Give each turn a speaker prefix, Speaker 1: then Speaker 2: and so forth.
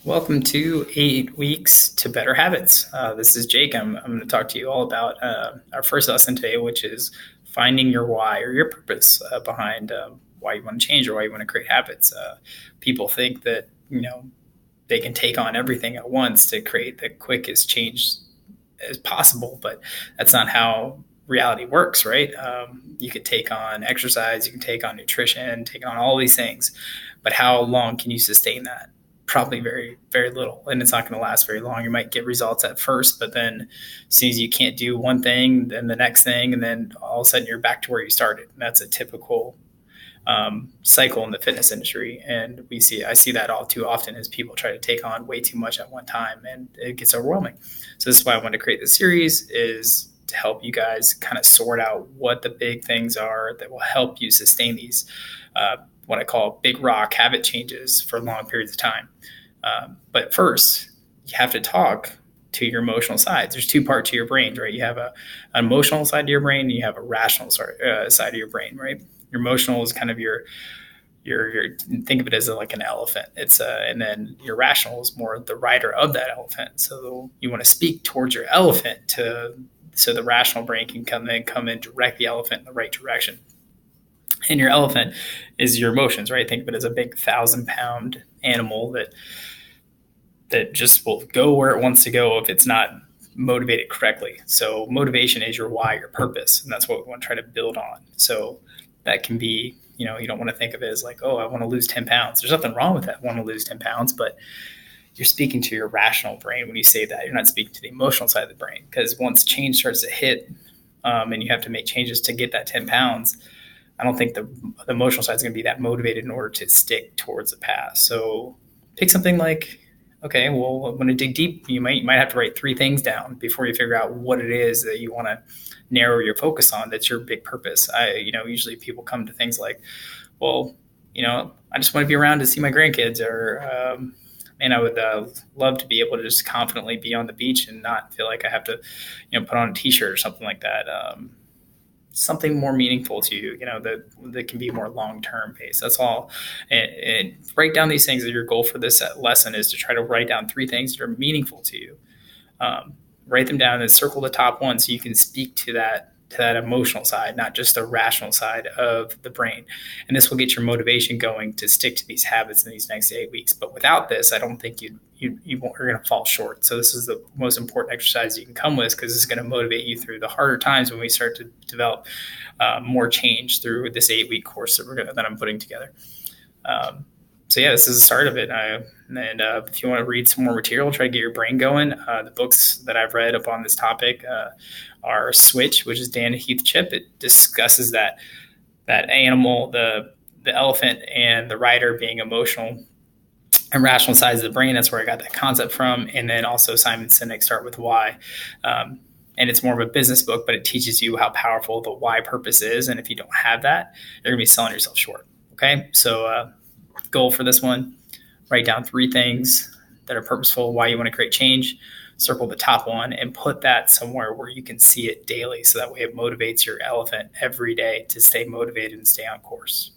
Speaker 1: Welcome to 8 Weeks to Better Habits. This is Jake. I'm going to talk to you all about our first lesson today, which is finding your why or your purpose behind why you want to change or why you want to create habits. People think that they can take on everything at once to create the quickest change as possible, but that's not how reality works, right? You could take on exercise, you can take on nutrition, take on all these things, but how long can you sustain that? Probably very, very little, and it's not going to last very long. You might get results at first, but then as soon as you can't do one thing, then the next thing, and then all of a sudden you're back to where you started. And that's a typical cycle in the fitness industry, and I see that all too often as people try to take on way too much at one time, and it gets overwhelming. So this is why I wanted to create this series, is to help you guys kind of sort out what the big things are that will help you sustain these what I call big rock habit changes for long periods of time. But first, you have to talk to your emotional sides. There's two parts to your brain, right? You have an emotional side to your brain, and you have a rational side of your brain, right? Your emotional is kind of your think of it as like an elephant. And then your rational is more the rider of that elephant. So you want to speak towards your elephant so the rational brain can come in, direct the elephant in the right direction. And your elephant is your emotions, right? Think of it as a big 1,000-pound animal that just will go where it wants to go if it's not motivated correctly. So motivation is your why, your purpose, and that's what we want to try to build on. So that can be, you don't want to think of it as like, oh, I want to lose 10 pounds. There's nothing wrong with that. I want to lose 10 pounds, but you're speaking to your rational brain when you say that. You're not speaking to the emotional side of the brain, because once change starts to hit and you have to make changes to get that 10 pounds, I don't think the emotional side is going to be that motivated in order to stick towards the path. So pick something like, okay, well, I'm going to dig deep. You might have to write 3 things down before you figure out what it is that you want to narrow your focus on. That's your big purpose. Usually people come to things like, well, I just want to be around to see my grandkids, or and I would love to be able to just confidently be on the beach and not feel like I have to, put on a t-shirt or something like that. Something more meaningful to you, that can be more long-term based. That's all. And write down these things. That your goal for this lesson is to try to write down 3 things that are meaningful to you. Write them down and circle the top one so you can speak to that emotional side, not just the rational side of the brain. And this will get your motivation going to stick to these habits in these next 8 weeks. But without this, I don't think you're going to fall short. So this is the most important exercise you can come with, because it's going to motivate you through the harder times when we start to develop more change through this 8-week course that I'm putting together. So yeah, this is the start of it. If you want to read some more material, try to get your brain going. The books that I've read upon this topic are Switch, which is Dan Heath Chip. It discusses that animal, the elephant, and the rider being emotional and rational sides of the brain. That's where I got that concept from. And then also Simon Sinek, Start with Why. And it's more of a business book, but it teaches you how powerful the why purpose is. And if you don't have that, you're going to be selling yourself short. Okay, so goal for this one: write down 3 things that are purposeful, why you want to create change, circle the top one, and put that somewhere where you can see it daily. So that way it motivates your elephant every day to stay motivated and stay on course.